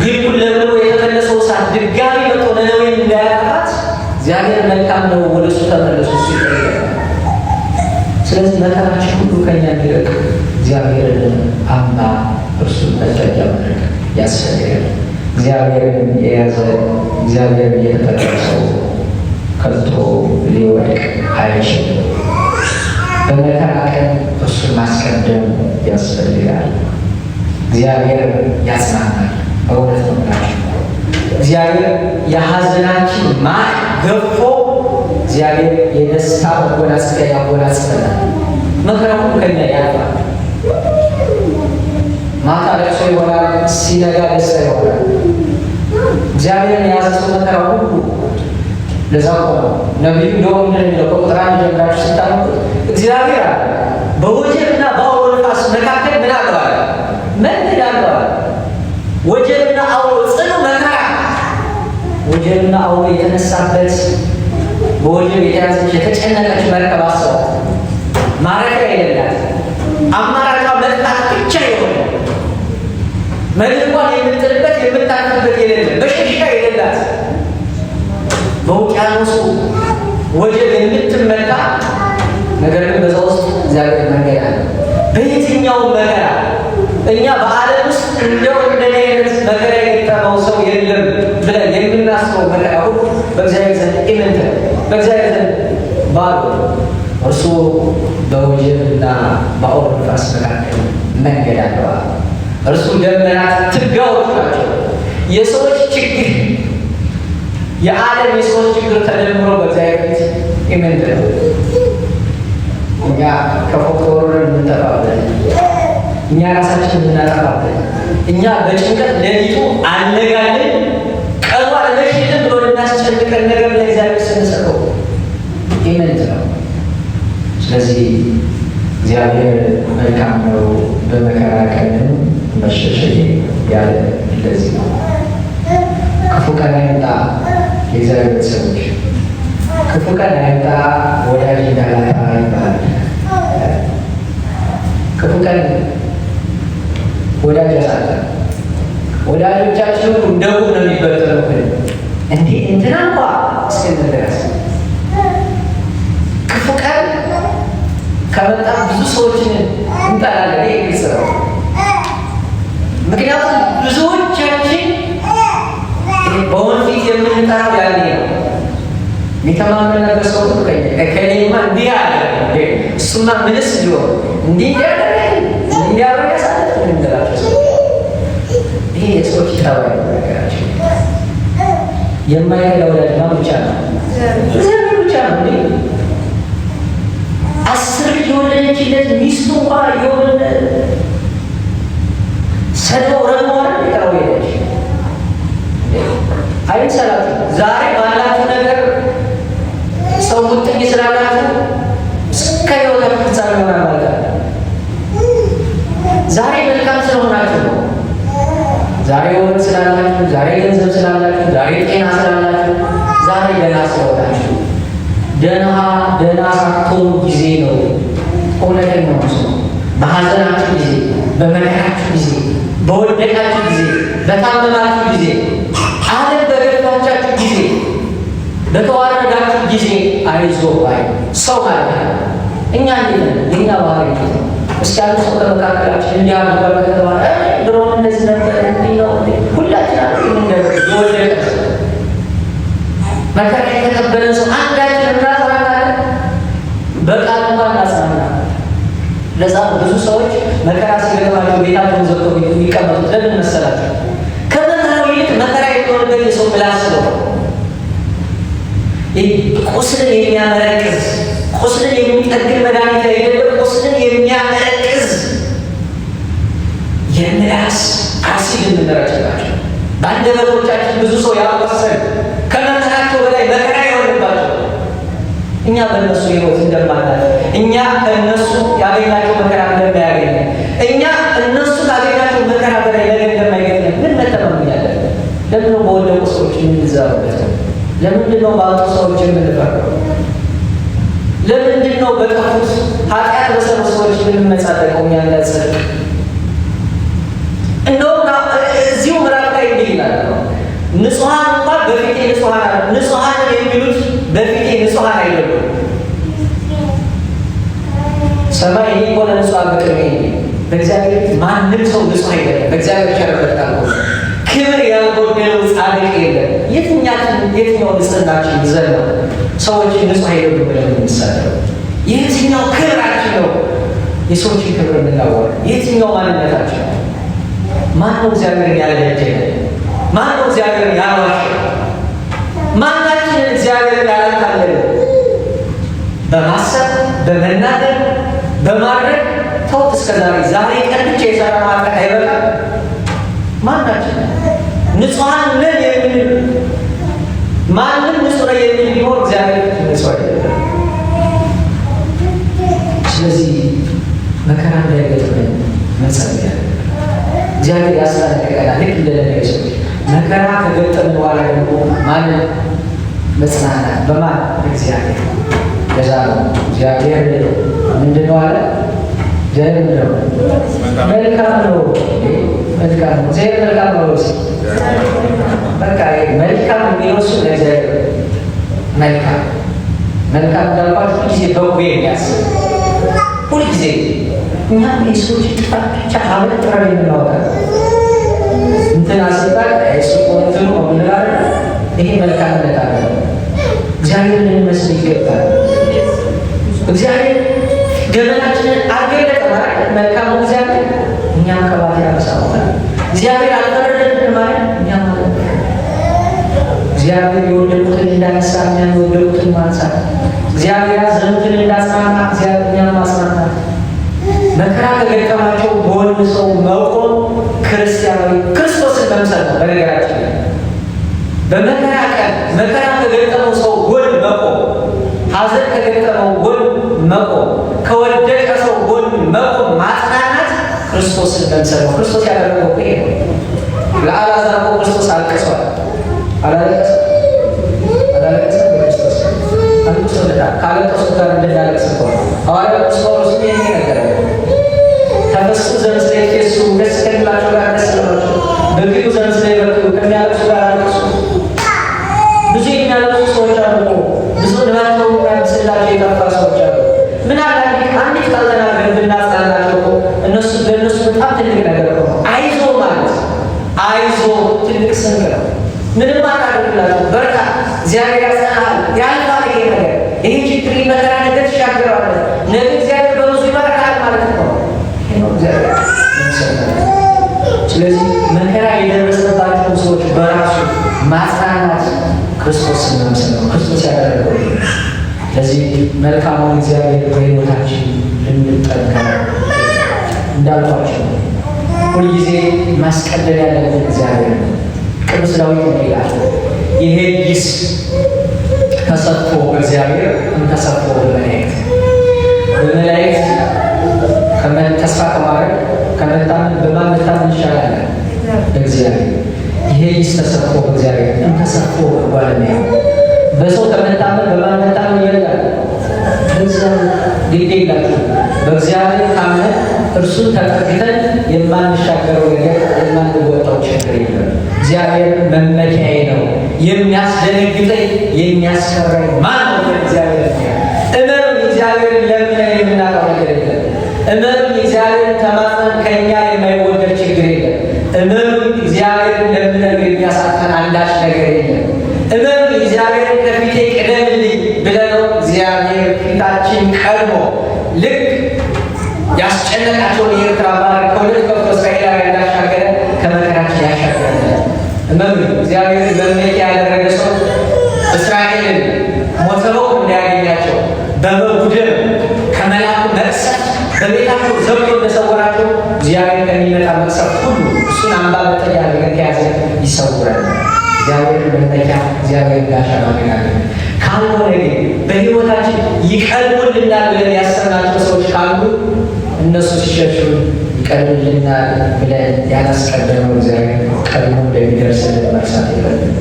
ግንቡን ለብሎ የተመለሰው እሳት ድጋሚ መጥቶ ነነዌን እንዳያጠፋት እግዚአብሔር መልካም ነው፣ ወደ እሱ ተመለሱ እሱ ይጠይቃል። ስለዚህ መከራችን ሁሉ ከእኛ እንዲርቅ እግዚአብሔርን አምና እርሱን መጠጊያ ማድረግ ያስፈልጋል። እግዚአብሔርን የያዘ እግዚአብሔርን የተጠቀመ ሰው ከቶ ሊወድቅ አይችልም። በመከራ ቀን እርሱን ማስቀደም ያስፈልጋል። እግዚአብሔር ያጽናናል። በእውነት ነው ናቸው። እግዚአብሔር የሐዘናችን ማቅ ገፎ እግዚአብሔር የደስታ መጎናጸፊያ ያጎናጽፈናል። መከራ ሁሉ ከኛ ያልፋል። ማታ ለቅሶ ይሆናል፣ ሲነጋ ደስታ ይሆናል። እግዚአብሔርን የያዘ ሰው መከራ ሁሉ ለዛ ቆመ። ነቢዩ እንደውም እንደሚለው ከቁጥር 1 ጀምራችሁ ስታነቡት እግዚአብሔር አለ በወጀብና በአውሎ ነፋስ መካከል ምን አለዋል? መንገድ አለዋል። ወጀብና አውሎ ጽኑ መከራ፣ ወጀብና አውሎ የተነሳበት በወጀብ የተያዘች የተጨነቀች መርከብ አሰባት። ማረፊያ የሌላት አማራጯ መጥፋት ብቻ የሆነ መድረኳን የምትጥልበት የምታርፍበት የሌለ በሽሻ የሌላት በውቅያኖሱ ወጀብ የምትመታ ነገር ግን በዛ ውስጥ እግዚአብሔር መንገድ አለ። በየትኛው መከራ እኛ በዓለም ውስጥ እንደው እንደ መከራ ሁሉ በእግዚአብሔር ዘንድ ኢምንት ነው፣ በእግዚአብሔር ዘንድ ባዶ ነው። እርሱ በወጀብና በአውሎ ነፋስ መካከል መንገድ አለዋል። እርሱ ደመናት ትቢያዎች ናቸው። የሰዎች ችግር የዓለም የሰዎች ችግር ተደምሮ በእግዚአብሔር ፊት ኢምንት ነው። እኛ ከፎቅ ወርደን የምንጠፋበት፣ እኛ ራሳችን የምናጠፋበት፣ እኛ በጭንቀት ሌሊቱ አነጋለን ቀኑ አልመሽልን ብሎ ልናስጨንቀን ነገር ለእግዚአብሔር ስንሰጠው ኢምንት ነው። ስለዚህ እግዚአብሔር መልካም ነው፣ በመከራ ቀንም መሸሸጊያ ያለ እንደዚህ ነው። ክፉ ቀን አይምጣ የእግዚአብሔር ቤተሰቦች፣ ክፉ ቀን አይምጣ ወዳጅ እንዳላጣ ይባላል። ክፉ ቀን ወዳጅ ያሳጣል። ወዳጆቻችን እንደ ጉም ነው የሚበተኑብን። እንዴ እንትና እንኳ እስክንል ድረስ ክፉ ቀን ከመጣ ብዙ ሰዎችን እንጠላለን። ይሄ ግልጽ ነው። ምክንያቱም ብዙዎቻችን በወንፊት የምንጠራው ያኔ ነው። የሚተማመንበት ሰው ከኔማ እንዲህ አለ እሱማ ምንስ ሊሆን እንዲህ እንዲያረ ያሳለት ምንላቸው ይሄ የሰዎች ጠባይ ነው። ነገራቸው የማይሄድ ወዳጅማ ብቻ ነው፣ እግዚአብሔር ብቻ ነው። እንዴ 10 ልጅ የወለደችለት ሚስቱ እንኳ የሆነ ሰደው ረግሟል የጠራው ሄደች አይሰላችሁ። ዛሬ ባላችሁ ነገር ሰው ውጥኝ ስላላችሁ እስከ ሕይወታችሁ ፍጻሜ ይሆናል ማለት ነው። ዛሬ መልካም ስለሆናችሁ ነው። ዛሬ ወንድ ስላላችሁ፣ ዛሬ ገንዘብ ስላላችሁ፣ ዛሬ ጤና ስላላችሁ፣ ዛሬ ደህና ስለሆናችሁ ደህና ሳትሆኑ ጊዜ ነው እውነተኛው ሰው። በሐዘናችሁ ጊዜ፣ በመከራችሁ ጊዜ፣ በወደቃችሁ ጊዜ፣ በታመማችሁ ጊዜ፣ ዓለም በገፋቻችሁ ጊዜ፣ በተዋረዳችሁ ጊዜ አይዞህ ባይ ሰው ማለት ነው። እኛ እንዴት ነን? የእኛ ባህሪ ነው። እስኪ አንድ ሰው ከመካከላችን እንዲያሉ ከተባለ ድሮ እንደዚህ ነበር እንዲህ ነው ሁላችን አ የወደቀ መከራ የተቀበለን ሰው አንዳችን እናጽናናለን፣ በቃል እንኳን እናጽናናለን። ለዛ ብዙ ሰዎች መከራ ሲገጥማቸው ቤታቸውን ዘግተው የሚቀመጡት ለምን መሰላቸው? ከመከራው ይልቅ መከራ የተወለደ የሰው ምላስ ነው። ቁስልን የሚያመረቅዝ ቁስልን የሚጠግን መድኃኒት አይደለም፣ ቁስልን የሚያመረቅዝ የምላስ አሲድ የምንረጭባቸው በአንደበቶቻችን ብዙ ሰው ያቆሰል ከመከራቸው በላይ መከራ ይሆንባቸው። እኛ በእነሱ ሕይወት እንደማናል፣ እኛ ከእነሱ ያገኛቸው መከራ እንደማያገኘ፣ እኛ እነሱ ካገኛቸው መከራ በላይ ነገ እንደማይገኘ ምን መተማመኛለን? ለምን ነው በወደቁ ሰዎች የምንዛሩበት? ለምንድን ነው ባጡ ሰዎች የምንፈርደው? ለምንድን ነው በጠፉት ኃጢአት በሰሩ ሰዎች የምንመጻደቀው? እኛ እንዳንጸድቅ እንደውም እዚሁ ምዕራፍ ላይ እንዲህ ይላል ነው ንጹሐን እንኳን በፊቴ ንጹሐን አለ። ንጹሐን የሚሉት በፊቴ ንጹሐን አይደሉም። ሰማይ እኔ እኮ ለንጹሐን በቅርቤ በእግዚአብሔር ማንም ሰው ንጹሕ አይደለም። በእግዚአብሔር ቸርነት ካልሆነ ክብር ያልጎደለው ጻድቅ የለም። የትኛው ንጽሕናችን ይዘን ነው ሰዎችን ንጹሕ አይደሉም ብለን የምንሳደው? የትኛው ክብራችን ነው የሰዎችን ክብር የምናወራው? የትኛው ማንነታችን ነው? ማነው እግዚአብሔርን ያልደጀነ? ማነው እግዚአብሔርን ያልዋሸ? ማናችንን እግዚአብሔርን ያላታለለ? በማሰብ በመናገር በማድረግ ተውት። እስከዛሬ ዛሬ ቀን ብቻ የሰራ ማለት አይበቃም። ማናችን ንጹሐን ነን የሚል ማንም ንጹሕ ነው የሚል ቢሆን እግዚአብሔር ንጹሕ አይደለም። ስለዚህ መከራ እንዳይገጥመን መጸለይ ያለ እግዚአብሔር ያስጠነቅቀናል። ልክ እንደለነገ ሰዎች መከራ ከገጠምን በኋላ ደግሞ ማንን መጽናናት? በማን እግዚአብሔር። ለዛ ነው እግዚአብሔር ምንድን ነው አለ? እግዚአብሔር ነው መልካም ነው። መልካም ነው እግዚአብሔር መልካም ነው። በቃ መልካም የሚለው እሱ ለእግዚአብሔር መልካም መልካም እንዳልኳችሁ ጊዜ በጎ የሚያስብ ሁልጊዜ እኛም የሰዎች ጥፋት ብቻ አበጥረን የምናወጣ እንትና ሲባል እሱ እንትኑ ምንላለ ይሄ መልካምነት አለ። እግዚአብሔር ልንመስል ይገባል። እግዚአብሔር ገመናችንን አገለጠ ማለት መልካሙ እግዚአብሔር እኛም ከባቴ ያበሳውታል። እግዚአብሔር አልፈረደብን ማለት እኛም ማለት እግዚአብሔር የወደቁትን እንዳነሳ እኛም የወደቁትን ማንሳት፣ እግዚአብሔር ያዘኑትን እንዳጽናና እግዚአብሔር እኛም ማጽናናት፣ መከራ ከገጠማቸው በወንድ ሰው መቆም ክርስቲያናዊ ክርስቶስን መምሰል ነው። በነገራችን በመከራ ቀን መከራ ከገጠመው ሰው ጎን መቆም፣ ሐዘን ከገጠመው ጎን መቆም፣ ከወደቀ ሰው ጎን መቆም፣ ማጽናናት ክርስቶስን መምሰል ነው። ክርስቶስ ያደረገው ይሄ ነው። ለአልዓዛር እኮ ክርስቶስ አልቅሷል። አላለቀሰም? በክርስቶስ አልቅሶለታል። ካለቀሱት ጋር እንድናለቅስ እኮ ነው። ሐዋርያው ቅዱስ ጳውሎስ ይሄ ነገር ተፈስሑ ዘምስሌትፌሱ ደስ ከሚላቸው ጋር ደስ ይበላችሁ፣ በግዑ ዘምስሌትበክዑ ከሚያለቅሱ ጋር አልቅሱ። ብዙ የሚያለቅሱ ሰዎች አሉ። ብዙ እንባቸው የሚያብስላቸው የጠፋ ሰዎች አሉ። ምን አለ አንዲት ቃል ተናግረን ብናጽናናቸው እነሱ ለእነሱ በጣም ትልቅ ነገር ነው። አይዞ ማለት አይዞ ትልቅ ስንቅ ነው። ምንም አታደርግላቸው፣ በርታ፣ እግዚአብሔር ያጸናሃል፣ ያልፋል። ይሄ ነገር ይሄ ችግር መከራ ነገር ትሻገረዋለህ፣ ነገ እግዚአብሔር በብዙ ይባርካል ማለት ነው። ይሄ ነው እግዚአብሔር። ስለዚህ መከራ የደረሰባቸው ሰዎች በራሱ ማጽናናት ክርስቶስን መምሰል ነው። ክርስቶስ ያደረገው ለዚህ መልካሙን እግዚአብሔር በሕይወታችን እንጠንከር። እንዳልኳቸው ሁልጊዜ ማስቀደም ያለብን እግዚአብሔር ነው። ቅዱስ ዳዊት ይላል ይሄ ይስ ተሰጥቶ እግዚአብሔር እንተሰጥቶ በመላእክት በመላእክት ተስፋ ከማድረግ ከመታመን በማመታመን ይሻላል እግዚአብሔር። ይሄ ይስ ተሰጥቶ እግዚአብሔር እንተሰጥቶ ባለሚያ በሰው ከመታመን በማመታመን ይበልጣል። ግድ የላችሁ በእግዚአብሔር ታምነን እርሱን ተጠግተን የማንሻገረው ነገር የማንወጣው ችግር የለም። እግዚአብሔር መመኪያዬ ነው፣ የሚያስደነግጠኝ የሚያስፈራኝ ማን ነው? እግዚአብሔር እመኑ። እግዚአብሔርን ለምነን የምናውቀው ነገር የለም። እመኑ። እግዚአብሔርን ተማጽነን ከእኛ የማይወገድ ችግር የለም። እመኑ። እግዚአብሔርን ለምነን የሚያሳጣን አንዳች ነገር የለም። እመኑ። እግዚአብሔርን ከፊቴ ቅደምልኝ ብለነው እግዚአብሔር ፊታችን ቀድሞ ልክ ያስጨነቃቸውን የኤርትራ ባህር ከሁለት ከፍሎ እስራኤላውያን እንዳሻገረ ከመከራችን ያሻገረናል። እመኑ። እግዚአብሔር መመኪያ ያደረገ ሰው እስራኤልን ሞተው እንዳያገኛቸው በበጉ ደም ከመላኩ መቅሰፍት በቤታቸው ዘግቶ እንደሰወራቸው እግዚአብሔር ከሚመጣ መቅሰፍት ሁሉ እሱን አምባ መጠጊያ አድርገን ከያዘ ይሰውረን። እግዚአብሔር መመኪያ እግዚአብሔር ጋሻ ማገናገር ካልሆነ ግን በሕይወታችን ይቀድሙልናል ብለን ያሰብናቸው ሰዎች ካሉ እነሱ ሲሸሹ ይቀድሙልናል ብለን ያላስቀደመው እግዚአብሔር ቀድሞ እንደሚደርስልን መርሳት የለብንም።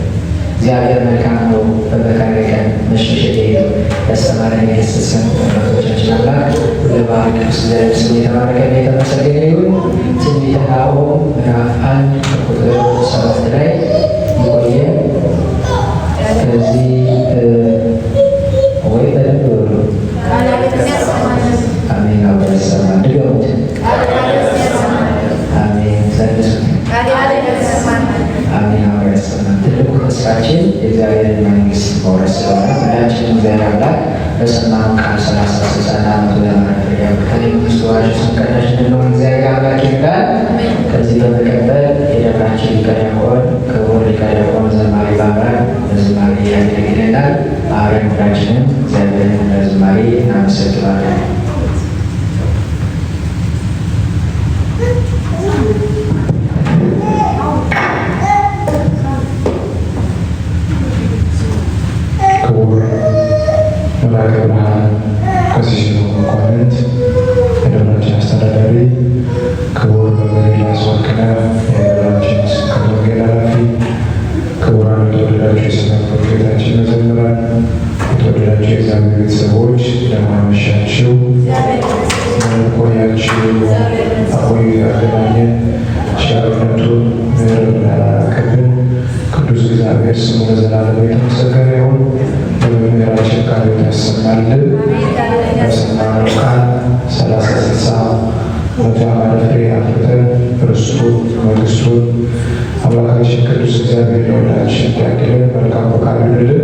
እግዚአብሔር መልካም ነው። በመከራ ቀን መሸሸጊያዬ ነው። ያስተማረን የገሰጸን አባቶቻችን አምላክ ለባህል ቅዱስ እግዚአብሔር ስም የተባረከ የተመሰገነ ይሁን። ትንቢተ ናሆም ምዕራፍ 1 ቁጥር 7 ላይ ይቆየን። ከዚህ ወይ በደንብ ብሎ አሜን። አብረ ይሰማል። ድገሙት። አሜን። ዘንሱት። አሜን። አብረ ይሰማል። ትልቁ ተስፋችን የእግዚአብሔርን መንግስት መውረስ ስለሆነ ሁላችንም እግዚአብሔር አምላክ በሰማነው ቃል 30 60 ዓመቱ ለማድረግ ያብቃን። የመንግስቱ ዋርሽ ስንቀዳሽ እንድንሆን እግዚአብሔር አምላክ ይርዳን። ከዚህ በመቀጠል የደብራችን ሊቀ ዲያቆን ክቡር ሊቀ ዲያቆን ዘማሪ ባምራን በዝማሬ ያገለግለናል። አብረን ሁላችንም እግዚአብሔርን በዝማሬ እናመሰግናለን። ክቡር መላከ ብርሃን ቀሲስ መኳንንት፣ የደብራችን አስተዳዳሪ፣ ክቡር በመሪላስ ወርቅነህ የደብራችን ስብከተ ወንጌል ኃላፊ፣ ክቡራን የተወደዳችሁ የሰንበት ቤታችን መዘምራን፣ የተወደዳችሁ የእግዚአብሔር ቤተሰቦች እንደምን አመሻችሁ? እንደምን ቆያችሁ? አሁን ያገናኘን ቸርነቱን ምሕረቱን ያላራቀብን ቅዱስ እግዚአብሔር ስሙ ለዘላለም የተመሰገነ ይሁን። በመምህራችን ቃል ያሰማልን። በሰማነው ቃል 30 60 በተአማረ ፍሬ አፍርተን ርስቱን መንግስቱን አምላካችን ቅዱስ እግዚአብሔር ለሁላችን እንዲያድለን መልካም ፈቃዱ ይሁንልን።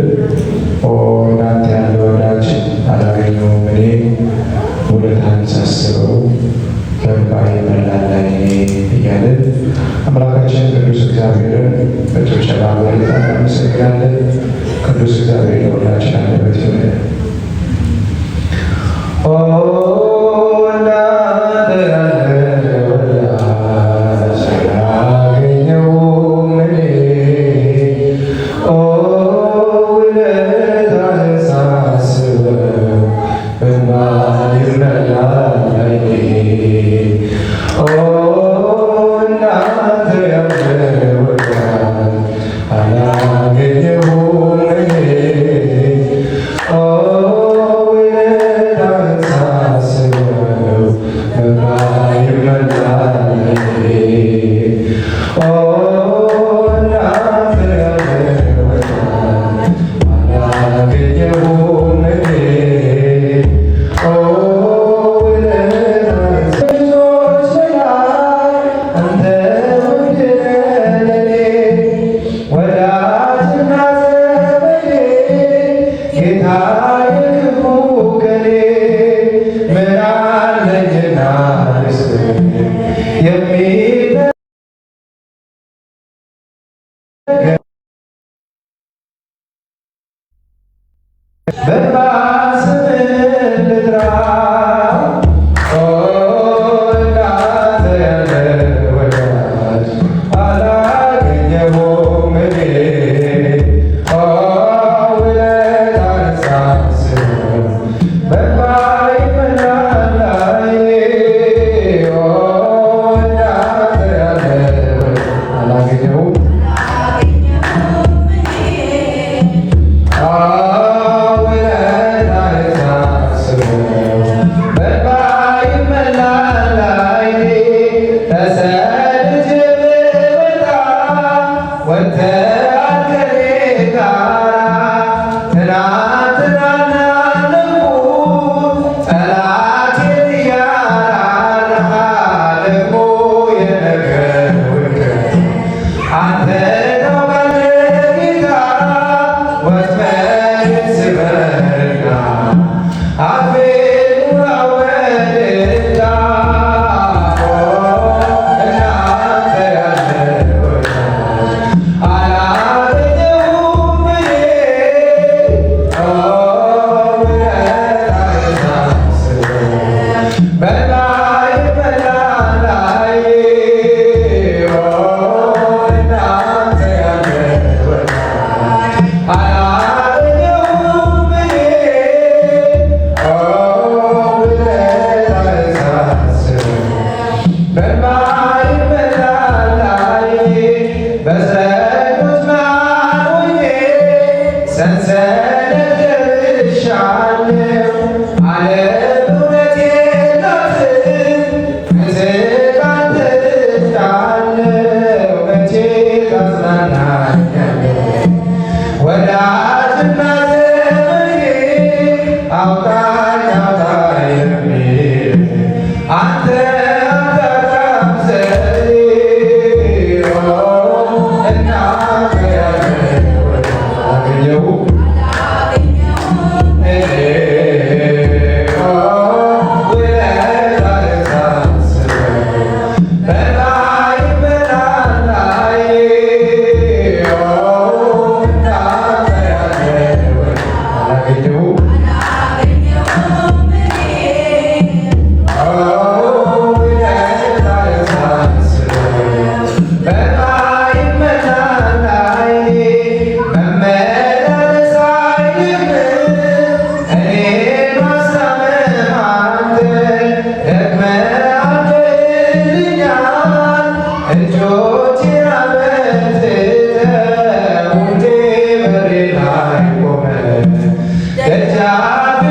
ኦ እናንተ ያለ ወዳጅ አላገኘሁም እኔ ውለታህን ሳስበው በእንባዬ ይሞላል ዓይኔ እያልን አምላካችን ቅዱስ እግዚአብሔርን በጭብጨባ በእልልታ እናመሰግናለን። ቅዱስ እግዚአብሔር ለሁላችን አንደበት ይሁንልን። Yeah.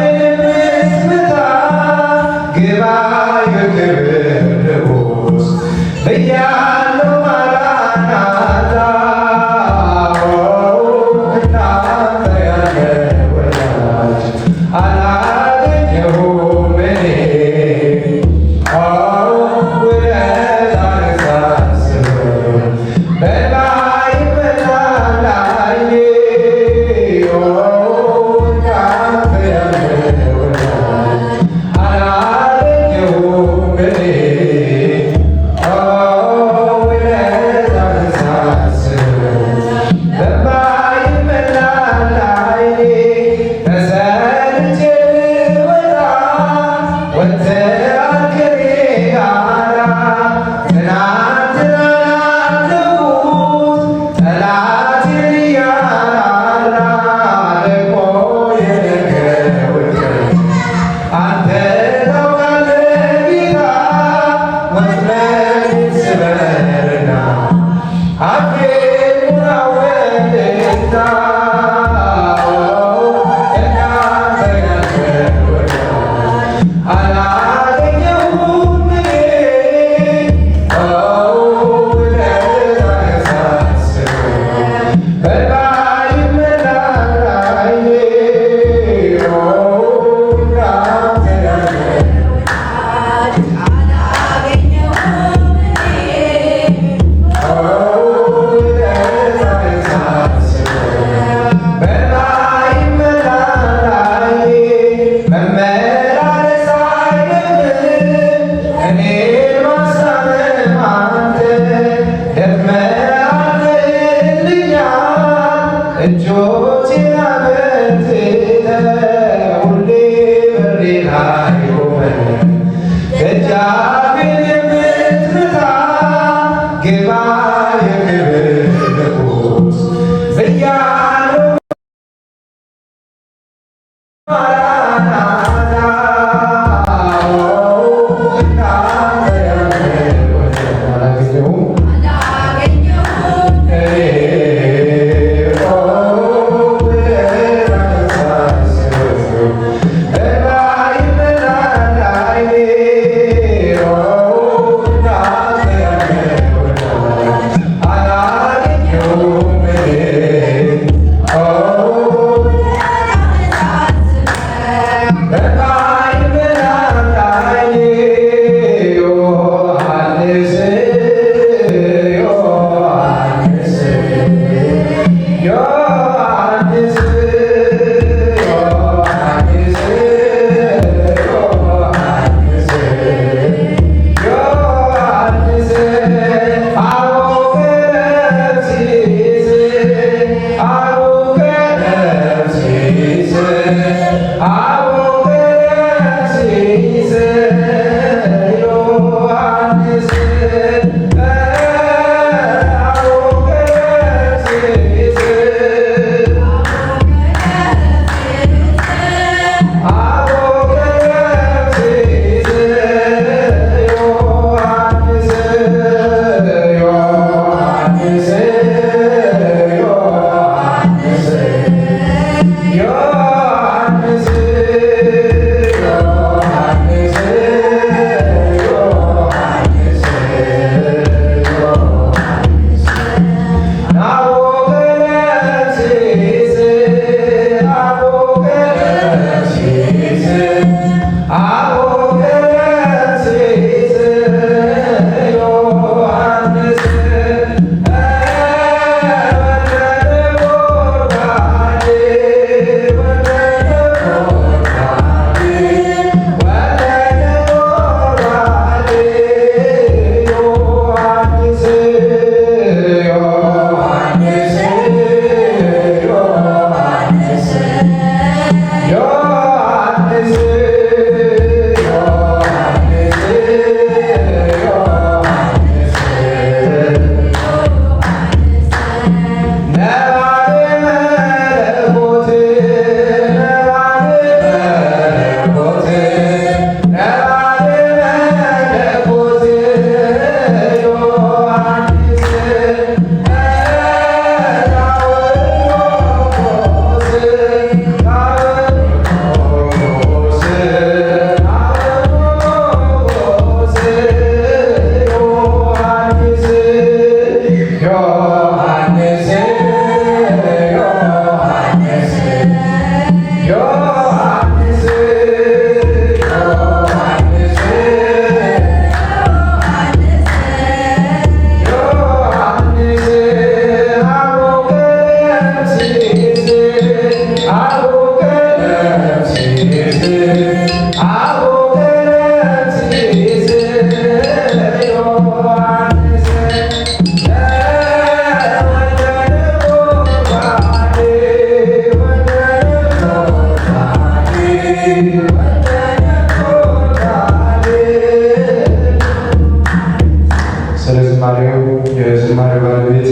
የዝማሬ ባለቤት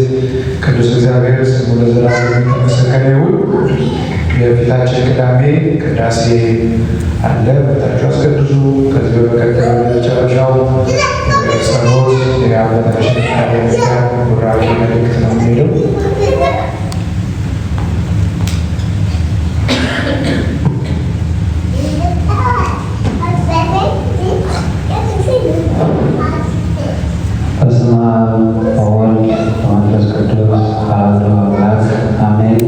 ቅዱስ እግዚአብሔር ስሙ ለዘላለም የተመሰገነ ይሁን። የፊታችን ቅዳሜ ቅዳሴ አለ። በታችሁ አስቀድሱ። ከዚህ በመቀጠል መጨረሻው ጸሎት የአባታችን ካለኛ ቡራኬ መልእክት ነው የሚሄደው። በስመ አብ ወወልድ ወመንፈስ ቅዱስ አሐዱ አምላክ አሜን።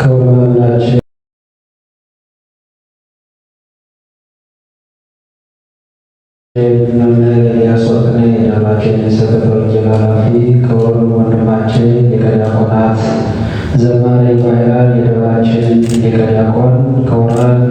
ክቡር መምህራችን መምህር ኤልያስ ወርቅነህ የደብራችን የስብከተ ወንጌል ኃላፊ፣ ክቡር ወንድማችን ሊቀ ዲያቆናት ዘማሪ ባህራን የደብራችን ሊቀ ዲያቆን፣ ክቡራን